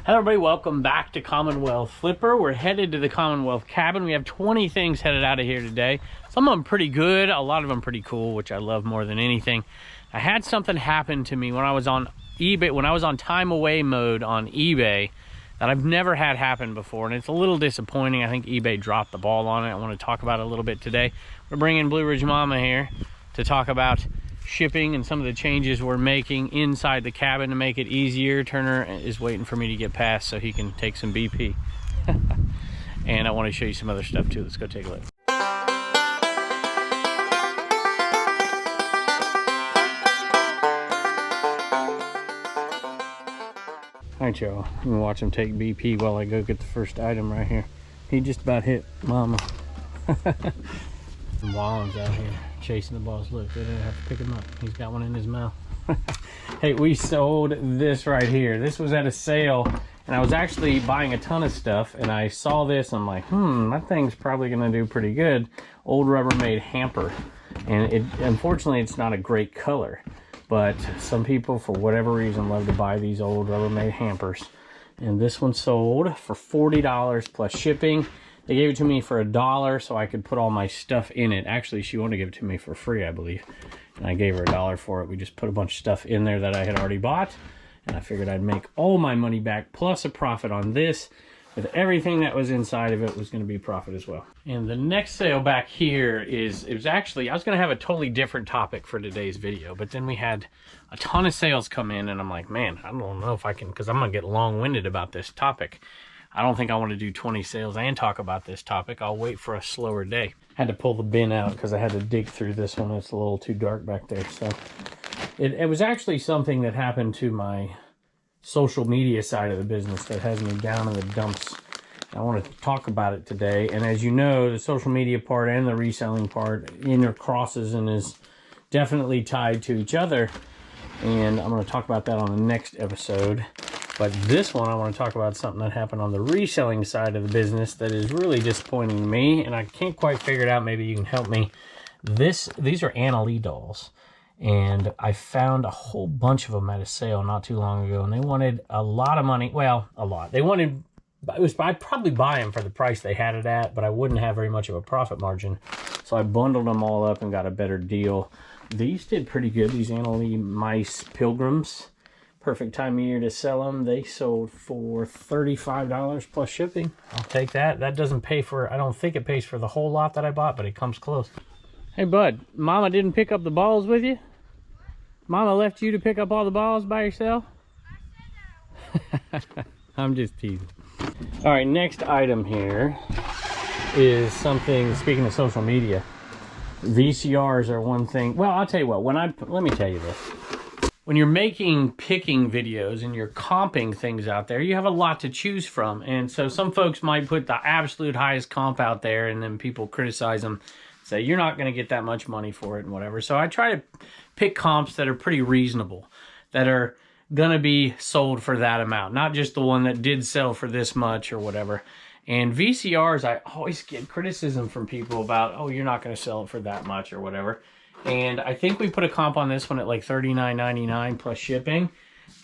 Hello everybody, welcome back to Commonwealth Flipper. We're headed to the Commonwealth cabin. We have 20 things headed out of here today. Some of them pretty good, a lot of them pretty cool, which I love more than anything. I had something happen to me when I was on eBay, when I was on time away mode on eBay, that I've never had happen before, and it's a little disappointing. I think eBay dropped the ball on it. I want to talk about it a little bit today. We're bringing Blue Ridge Mama here to talk about shipping and some of the changes we're making inside the cabin to make it easier. Turner is waiting for me to get past so he can take some BP. And I want to show you some other stuff too. Let's go take a look. All right, y'all, I'm gonna watch him take BP while I go get the first item right here. He just about hit Mama. Wallens out here chasing the balls. Look, they didn't have to pick him up. He's got one in his mouth. Hey, we sold this right here. This was at a sale, and I was actually buying a ton of stuff, and I saw this. I'm like, that thing's probably gonna do pretty good. Old Rubbermaid hamper, and unfortunately it's not a great color, but some people for whatever reason love to buy these old Rubbermaid hampers. And this one sold for $40 plus shipping. They gave it to me for $1 so I could put all my stuff in it. Actually, she wanted to give it to me for free, I believe. And I gave her $1 for it. We just put a bunch of stuff in there that I had already bought. And I figured I'd make all my money back plus a profit on this. With everything that was inside of it was going to be profit as well. And the next sale back here is, it was actually, I was going to have a totally different topic for today's video. But then we had a ton of sales come in. And I'm like, man, I don't know if I can, because I'm going to get long-winded about this topic. I don't think I want to do 20 sales and talk about this topic. I'll wait for a slower day. Had to pull the bin out because I had to dig through this one. It's a little too dark back there. So it was actually something that happened to my social media side of the business that has me down in the dumps. I want to talk about it today. And as you know, the social media part and the reselling part intercrosses and is definitely tied to each other. And I'm going to talk about that on the next episode. But this one, I want to talk about something that happened on the reselling side of the business that is really disappointing to me, and I can't quite figure it out. Maybe you can help me. These are Anna Lee dolls, and I found a whole bunch of them at a sale not too long ago, and they wanted a lot of money. Well, a lot. They wanted, I'd probably buy them for the price they had it at, but I wouldn't have very much of a profit margin. So I bundled them all up and got a better deal. These did pretty good, these Anna Lee mice pilgrims. Perfect time of year to sell them. They sold for $35 plus shipping. I'll take that. That doesn't pay for, I don't think it pays for the whole lot that I bought, but it comes close. Hey, bud, Mama didn't pick up the balls with you? Mama left you to pick up all the balls by yourself? I'm just teasing. All right, next item here is something, speaking of social media, VCRs are one thing. Well, I'll tell you what, let me tell you this. When you're making picking videos and you're comping things out there, you have a lot to choose from. And so some folks might put the absolute highest comp out there and then people criticize them, say you're not going to get that much money for it and whatever. So I try to pick comps that are pretty reasonable, that are going to be sold for that amount, not just the one that did sell for this much or whatever. And VCRs, I always get criticism from people about, oh, you're not going to sell it for that much or whatever. And I think we put a comp on this one at like $39.99 plus shipping.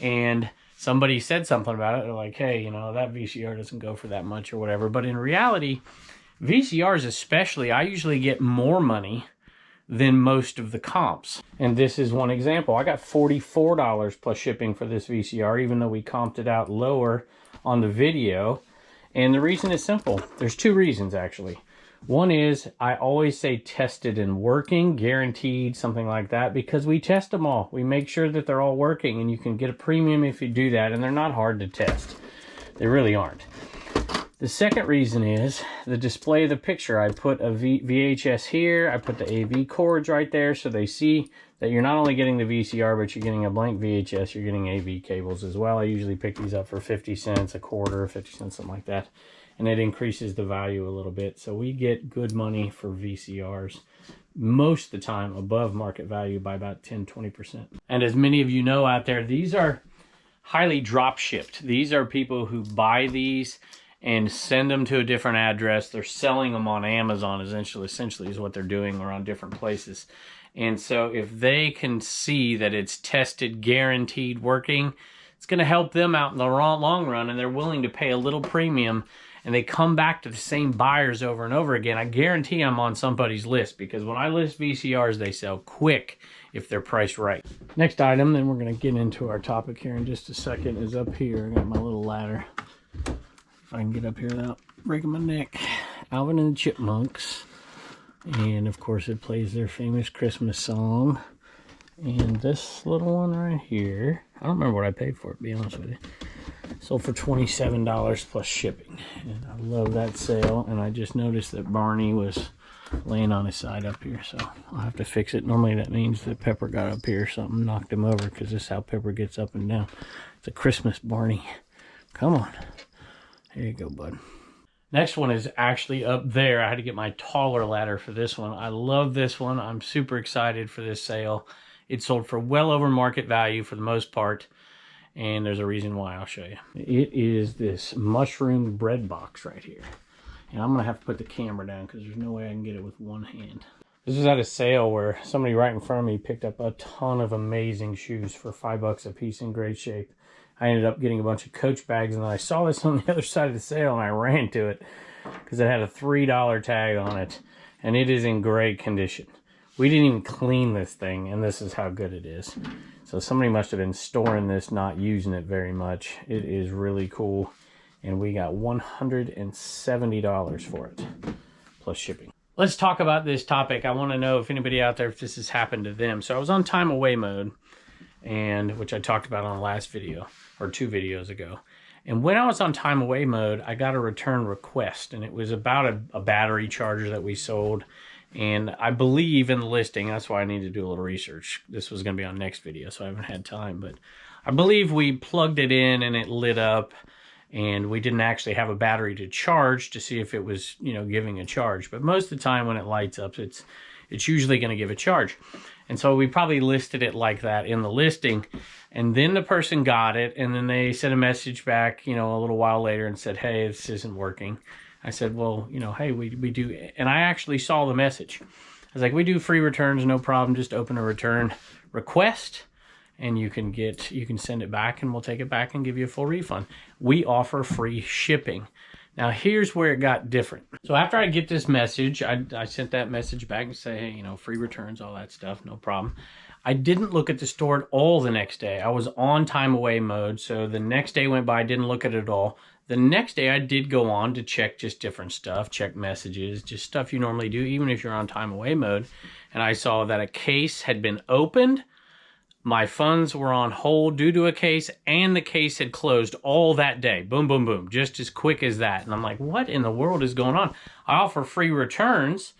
And somebody said something about it. They're like, hey, you know, that VCR doesn't go for that much or whatever. But in reality, VCRs especially, I usually get more money than most of the comps. And this is one example. I got $44 plus shipping for this VCR, even though we comped it out lower on the video. And the reason is simple. There's two reasons, actually. One is I always say tested and working, guaranteed, something like that, because we test them all. We make sure that they're all working, and you can get a premium if you do that, and they're not hard to test. They really aren't. The second reason is the display of the picture. I put a VHS here. I put the AV cords right there so they see that you're not only getting the VCR, but you're getting a blank VHS. You're getting AV cables as well. I usually pick these up for 50 cents, a quarter, 50 cents, something like that. And it increases the value a little bit. So we get good money for VCRs most of the time above market value by about 10-20%. And as many of you know out there, these are highly drop shipped. These are people who buy these and send them to a different address. They're selling them on Amazon essentially is what they're doing, or on different places. And so if they can see that it's tested, guaranteed working, it's going to help them out in the long run, and they're willing to pay a little premium, and they come back to the same buyers over and over again. I guarantee I'm on somebody's list, because when I list VCRs, they sell quick if they're priced right. Next item, then we're going to get into our topic here in just a second, is up here. I got my little ladder. If I can get up here without breaking my neck. Alvin and the Chipmunks. And of course it plays their famous Christmas song. And this little one right here, I don't remember what I paid for it, to be honest with you. Sold for $27 plus shipping. And I love that sale. And I just noticed that Barney was laying on his side up here, so I'll have to fix it. Normally that means that Pepper got up here, something knocked him over, because this is how Pepper gets up and down. It's a Christmas Barney. Come on. There you go, bud. Next one is actually up there. I had to get my taller ladder for this one. I love this one. I'm super excited for this sale. It sold for well over market value for the most part, and there's a reason why. I'll show you. It is this mushroom bread box right here. And I'm going to have to put the camera down because there's no way I can get it with one hand. This is at a sale where somebody right in front of me picked up a ton of amazing shoes for $5 a piece in great shape. I ended up getting a bunch of Coach bags, and then I saw this on the other side of the sale, and I ran to it because it had a $3 tag on it, and it is in great condition. We didn't even clean this thing, and this is how good it is. So somebody must have been storing this, not using it very much. It is really cool. And we got $170 for it, plus shipping. Let's talk about this topic. I want to know if anybody out there, if this has happened to them. So I was on time away mode, and which I talked about on the last video, or 2 videos ago. And when I was on time away mode, I got a return request, and it was about a battery charger that we sold. And I believe in the listing, that's why I need to do a little research. This was going to be on next video, so I haven't had time. But I believe we plugged it in, and it lit up. And we didn't actually have a battery to charge to see if it was, you know, giving a charge. But most of the time when it lights up, it's usually going to give a charge. And so we probably listed it like that in the listing. And then the person got it, and then they sent a message back, you know, a little while later and said, hey, this isn't working. I said, well, you know, hey, we do. And I actually saw the message. I was like, we do free returns, no problem. Just open a return request, and you can send it back, and we'll take it back and give you a full refund. We offer free shipping. Now, here's where it got different. So after I get this message, I sent that message back and say, hey, you know, free returns, all that stuff, no problem. I didn't look at the store at all the next day. I was on time away mode, so the next day went by, I didn't look at it at all. The next day, I did go on to check just different stuff, check messages, just stuff you normally do, even if you're on time away mode. And I saw that a case had been opened. My funds were on hold due to a case, and the case had closed all that day. Boom, boom, boom. Just as quick as that. And I'm like, what in the world is going on? I offer free returns.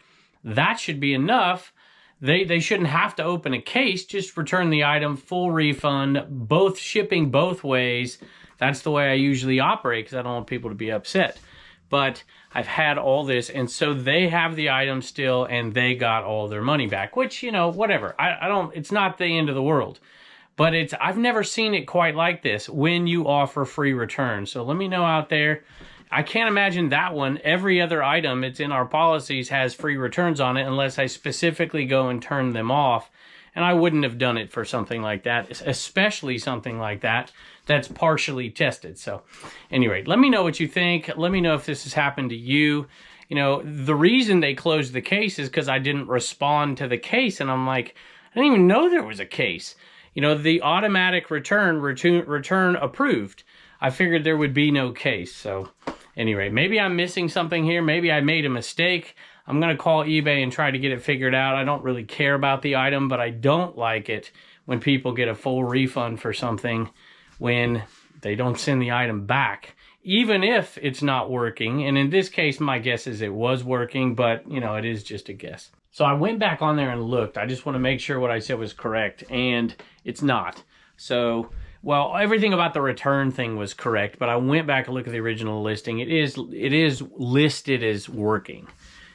That should be enough. They shouldn't have to open a case. Just return the item, full refund, both shipping both ways. That's the way I usually operate because I don't want people to be upset. But I've had all this, and so they have the item still, and they got all their money back, which, you know, whatever. I don't, it's not the end of the world. But I've never seen it quite like this when you offer free returns. So let me know out there. I can't imagine that one. Every other item, it's in our policies, has free returns on it unless I specifically go and turn them off. And I wouldn't have done it for something like that, especially something like that that's partially tested. So anyway, let me know what you think. Let me know if this has happened to you. You know, the reason they closed the case is because I didn't respond to the case. And I'm like, I didn't even know there was a case. You know, the automatic return approved. I figured there would be no case. So anyway, maybe I'm missing something here. Maybe I made a mistake. I'm going to call eBay and try to get it figured out. I don't really care about the item, but I don't like it when people get a full refund for something when they don't send the item back, even if it's not working. And in this case, my guess is it was working, but, you know, it is just a guess. So I went back on there and looked. I just want to make sure what I said was correct, and it's not. So, well, everything about the return thing was correct, but I went back and looked at the original listing. It is listed as working.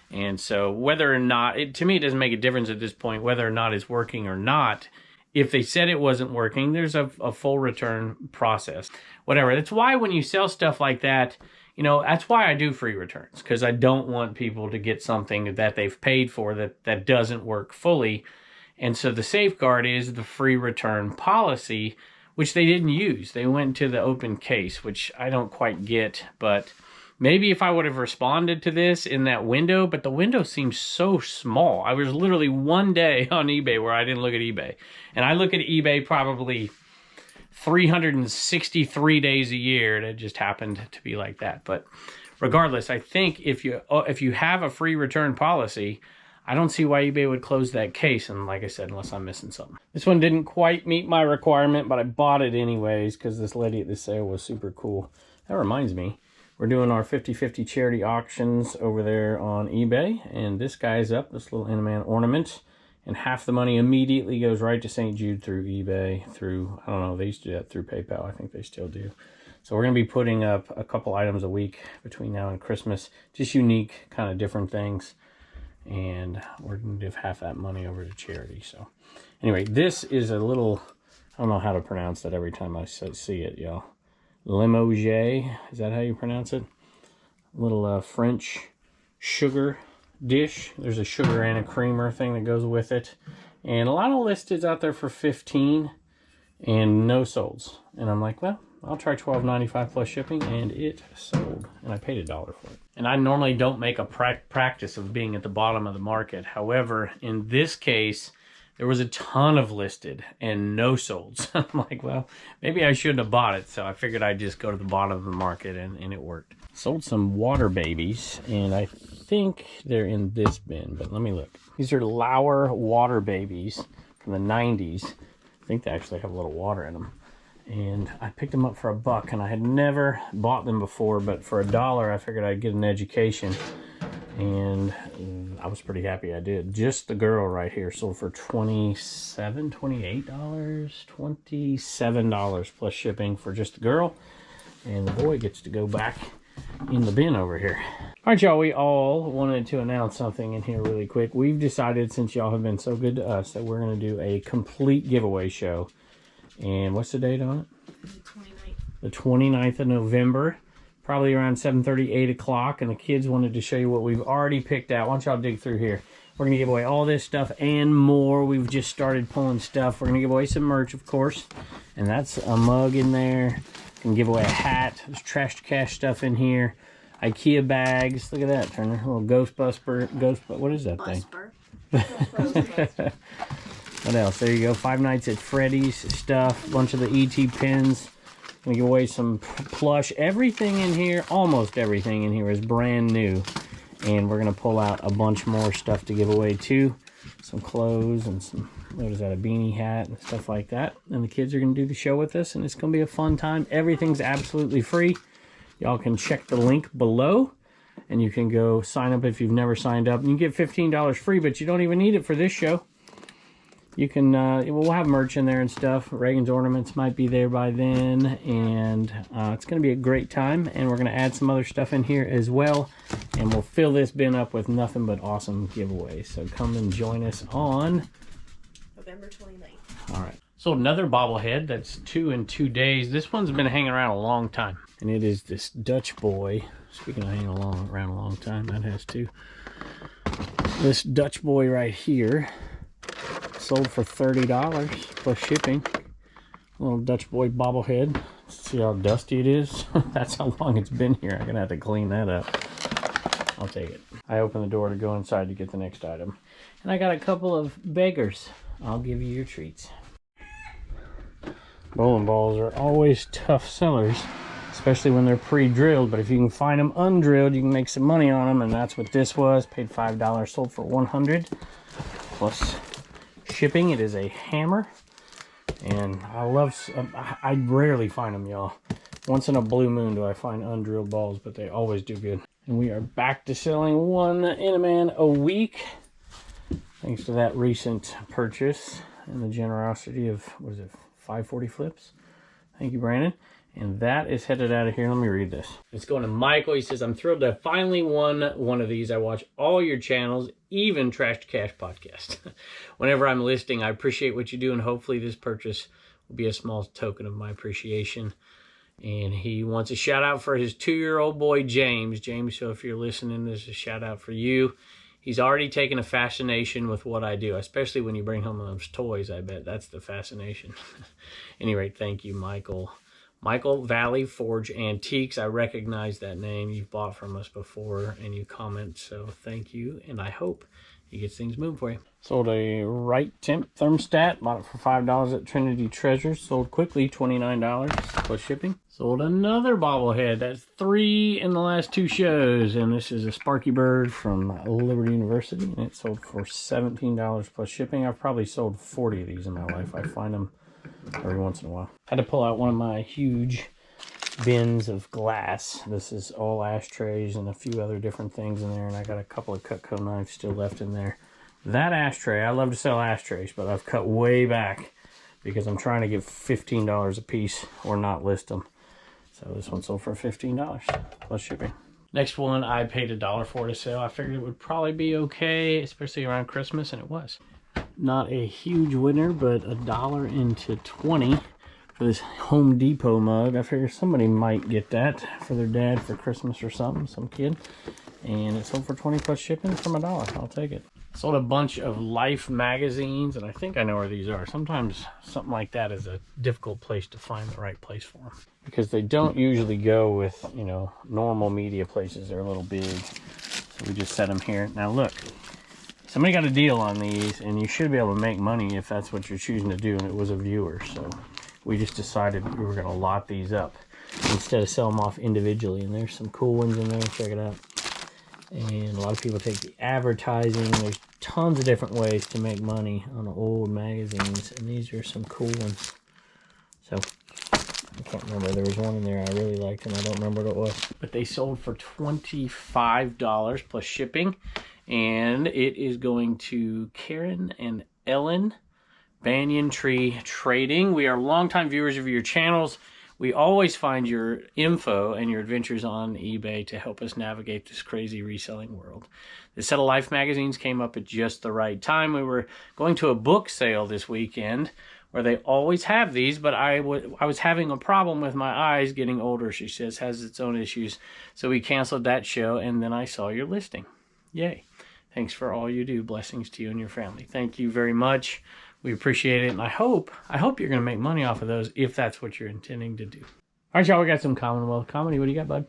And so whether or not, to me, it doesn't make a difference at this point, whether or not it's working or not. If they said it wasn't working, there's a full return process. Whatever. That's why when you sell stuff like that, you know, that's why I do free returns, because I don't want people to get something that they've paid for that doesn't work fully. And so the safeguard is the free return policy, which they didn't use. They went to the open case, which I don't quite get, but maybe if I would have responded to this in that window, but the window seems so small. I was literally one day on eBay where I didn't look at eBay. And I look at eBay probably 363 days a year. It just happened to be like that. But regardless, I think if you have a free return policy, I don't see why eBay would close that case. And like I said, unless I'm missing something. This one didn't quite meet my requirement, but I bought it anyways because this lady at the sale was super cool. That reminds me, we're doing our 50/50 charity auctions over there on eBay. And this guy's up, this little Inman ornament. And half the money immediately goes right to St. Jude through eBay, through, I don't know, they used to do that through PayPal. I think they still do. So we're going to be putting up a couple items a week between now and Christmas. Just unique, kind of different things. And we're going to give half that money over to charity. So anyway, this is a little, I don't know how to pronounce that every time I see it, y'all. Limoges, is that how you pronounce it? A little French sugar dish. There's a sugar and a creamer thing that goes with it. And a lot of listeds out there for $15 and no solds. And I'm like, well, I'll try $12.95 plus shipping, and it sold. And I paid $1 for it. And I normally don't make a practice of being at the bottom of the market. However, in this case, there was a ton of listed and no solds. I'm like, well, maybe I shouldn't have bought it. So I figured I'd just go to the bottom of the market, and it worked. Sold some water babies, and I think they're in this bin, but let me look. These are Lauer water babies from the 90s. I think they actually have a little water in them. And I picked them up for $1, and I had never bought them before, but for $1, I figured I'd get an education. And I was pretty happy I did. Just the girl right here sold for $27 plus shipping for just the girl. And the boy gets to go back in the bin over here. All right, y'all, we all wanted to announce something in here really quick. We've decided, since y'all have been so good to us, that we're going to do a complete giveaway show. And what's the date on it? The 29th. The 29th of November. Probably around 7:30, 8 o'clock. And the kids wanted to show you what we've already picked out. Why don't y'all dig through here? We're going to give away all this stuff and more. We've just started pulling stuff. We're going to give away some merch, of course. And that's a mug in there. Can give away a hat. There's trash to cash stuff in here. IKEA bags. Look at that, Turner. A little what is that thing? What else? There you go. 5 Nights at Freddy's stuff. A bunch of the ET pins. Gonna give away some plush. Everything in here, almost everything in here is brand new. And we're gonna pull out a bunch more stuff to give away too. Some clothes and some, what is that, a beanie hat and stuff like that. And the kids are going to do the show with us, and it's going to be a fun time. Everything's absolutely free. Y'all can check the link below, and you can go sign up if you've never signed up. And you get $15 free, but you don't even need it for this show. You can, we'll have merch in there and stuff. Reagan's Ornaments might be there by then, and it's going to be a great time. And we're going to add some other stuff in here as well, and we'll fill this bin up with nothing but awesome giveaways. So come and join us on November 29th. All right. So another bobblehead that's 2 in 2 days. This one's been hanging around a long time, and it is this Dutch boy. Speaking of hanging around a long time, that has too. This Dutch boy right here. Sold for $30 plus shipping. Little Dutch boy bobblehead. See how dusty it is? That's how long it's been here. I'm gonna have to clean that up. I'll take it. I open the door to go inside to get the next item. And I got a couple of beggars. I'll give you your treats. Bowling balls are always tough sellers, especially when they're pre-drilled. But if you can find them undrilled, you can make some money on them. And that's what this was. Paid $5, sold for $100 plus shipping. It is a hammer, and I rarely find them, y'all. Once in a blue moon do I find undrilled balls, but they always do good. And we are back to selling one Inaman a week, thanks to that recent purchase and the generosity of, what is it, 540 flips. Thank you, Brandon. And that is headed out of here. Let me read this. It's going to Michael. He says, I'm thrilled to have finally won one of these. I watch all your channels, even Trash to Cash podcast. Whenever I'm listing, I appreciate what you do, and hopefully this purchase will be a small token of my appreciation. And he wants a shout out for his 2-year-old boy, James. James, so if you're listening, this is a shout out for you. He's already taken a fascination with what I do, especially when you bring home those toys. I bet that's the fascination. At any rate, thank you, Michael. Michael Valley Forge Antiques. I recognize that name. You've bought from us before and you comment, so thank you. And I hope he gets things moving for you. Sold a right temp thermostat. Bought it for $5 at Trinity Treasures. Sold quickly, $29 plus shipping. Sold another bobblehead. That's 3 in the last 2 shows. And this is a Sparky Bird from Liberty University. And it sold for $17 plus shipping. I've probably sold 40 of these in my life. I find them every once in a while. Had to pull out one of my huge bins of glass. This is all ashtrays and a few other different things in there, and I got a couple of Cutco knives still left in there. That ashtray, I love to sell ashtrays, but I've cut way back because I'm trying to give $15 a piece or not list them. So this one sold for $15 plus shipping. Next one I paid $1 for to sell. I figured it would probably be okay, especially around Christmas, and it was. Not a huge winner, but $1 into 20 for this Home Depot mug. I figure somebody might get that for their dad for Christmas or something, some kid. And it sold for 20 plus shipping from $1. I'll take it. Sold a bunch of Life magazines, and I think I know where these are. Sometimes something like that is a difficult place to find the right place for them, because they don't usually go with, you know, normal media places. They're a little big, so we just set them here. Now look, somebody got a deal on these, and you should be able to make money if that's what you're choosing to do, and it was a viewer, so we just decided we were going to lot these up instead of sell them off individually. And there's some cool ones in there. Check it out. And a lot of people take the advertising. There's tons of different ways to make money on old magazines, and these are some cool ones. So I can't remember. There was one in there I really liked, and I don't remember what it was. But they sold for $25 plus shipping, and it is going to Karen and Ellen Banyan Tree Trading. We are longtime viewers of your channels. We always find your info and your adventures on eBay to help us navigate this crazy reselling world. The set of Life magazines came up at just the right time. We were going to a book sale this weekend where they always have these, but I was having a problem with my eyes getting older, she says, has its own issues. So we canceled that show, and then I saw your listing. Yay. Thanks for all you do. Blessings to you and your family. Thank you very much. We appreciate it, and I hope you're going to make money off of those if that's what you're intending to do. All right, y'all, we got some Commonwealth comedy. What do you got, bud?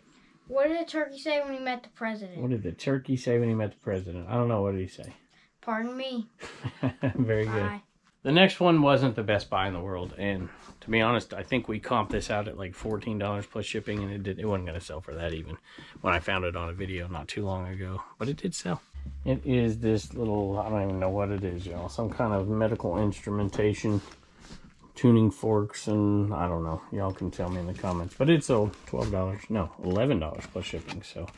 What did the turkey say when he met the president? What did the turkey say when he met the president? I don't know. What did he say? Pardon me. Very good. Bye. The next one wasn't the best buy in the world, and to be honest, I think we comped this out at like $14 plus shipping, and it wasn't going to sell for that even when I found it on a video not too long ago, but it did sell. It is this little, I don't even know what it is, y'all. Some kind of medical instrumentation, tuning forks, and I don't know. Y'all can tell me in the comments. But it sold $12, no, $11 plus shipping. So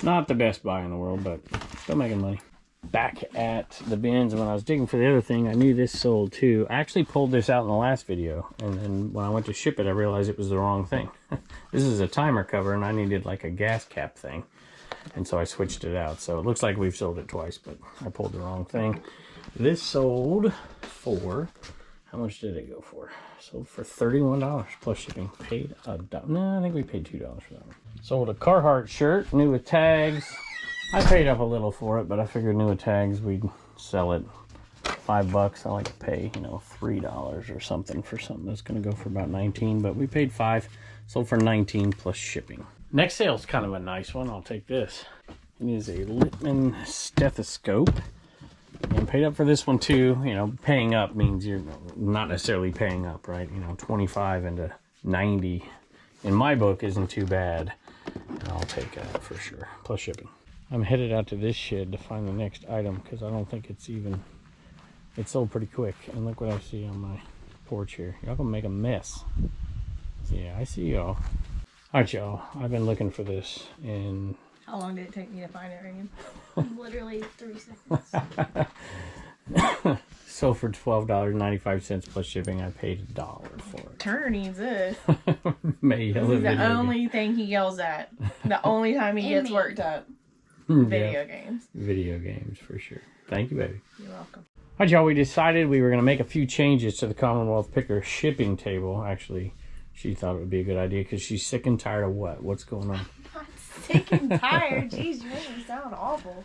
not the best buy in the world, but still making money. Back at the bins, when I was digging for the other thing, I knew this sold too. I actually pulled this out in the last video, and then when I went to ship it, I realized it was the wrong thing. This is a timer cover, and I needed like a gas cap thing. And so I switched it out. So it looks like we've sold it twice, but I pulled the wrong thing. This sold for, how much did it go for? Sold for $31 plus shipping. Paid no, I think we paid $2 for that one. Sold a Carhartt shirt, new with tags. I paid up a little for it, but I figured new with tags, we'd sell it $5. I like to pay, you know, $3 or something for something that's going to go for about $19, but we paid $5. Sold for $19 plus shipping. Next sale is kind of a nice one. I'll take this. It is a Littman stethoscope. And paid up for this one too. You know, paying up means you're not necessarily paying up, right? You know, 25 into 90 in my book isn't too bad. And I'll take that for sure. Plus shipping. I'm headed out to this shed to find the next item because I don't think it's sold pretty quick. And look what I see on my porch here. Y'all gonna make a mess. Yeah, I see y'all. All right, y'all. I've been looking for this, and How long did it take me to find it, Reagan? Literally 3 seconds. So for $12.95 plus shipping, I paid $1 for it. Turner needs this. May This is the only thing he yells at. The only time he gets worked up. Video games. Video games, for sure. Thank you, baby. You're welcome. All right, y'all. We decided we were going to make a few changes to the Commonwealth Picker shipping table. Actually, she thought it would be a good idea because she's sick and tired of what? What's going on? I'm not sick and tired. Jeez, you make me sound awful.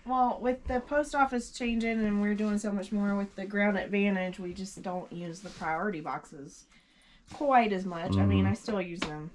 Well, with the post office changing and we're doing so much more with the Ground Advantage, we just don't use the priority boxes quite as much. I mean, I still use them.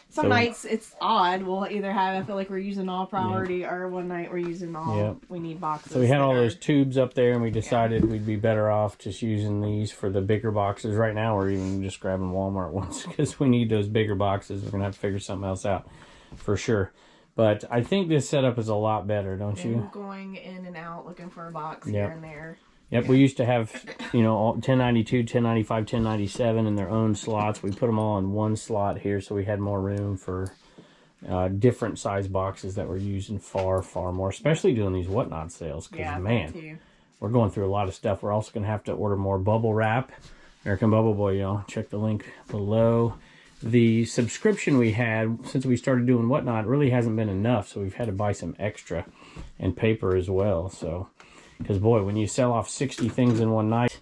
Some nights it's odd. We'll either have, I feel like we're using all priority, or one night we're using all, we need boxes. So we had all those tubes up there, and we decided we'd be better off just using these for the bigger boxes. Right now we're even just grabbing Walmart ones because we need those bigger boxes. We're going to have to figure something else out for sure. But I think this setup is a lot better, don't you? Going in and out, looking for a box here and there. Yep, we used to have, 1092, 1095, 1097 in their own slots. We put them all in one slot here, so we had more room for different size boxes that we're using far, far more, especially doing these whatnot sales. Because, man, we're going through a lot of stuff. We're also going to have to order more bubble wrap. American Bubble Boy, y'all. Check the link below. The subscription we had, since we started doing whatnot, really hasn't been enough, so we've had to buy some extra and paper as well, so... Because, boy, when you sell off 60 things in one night,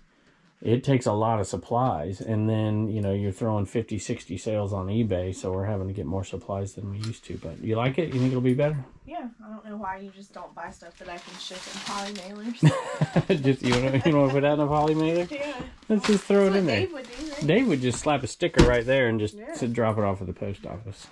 it takes a lot of supplies. And then, you're throwing 50, 60 sales on eBay, so we're having to get more supplies than we used to. But you like it? You think it'll be better? Yeah. I don't know why you just don't buy stuff that I can ship in poly mailers. Just you want to put that in a poly mailer? Yeah. Let's just throw it in there. Dave would do, right? Dave would just slap a sticker right there and just drop it off at the post office.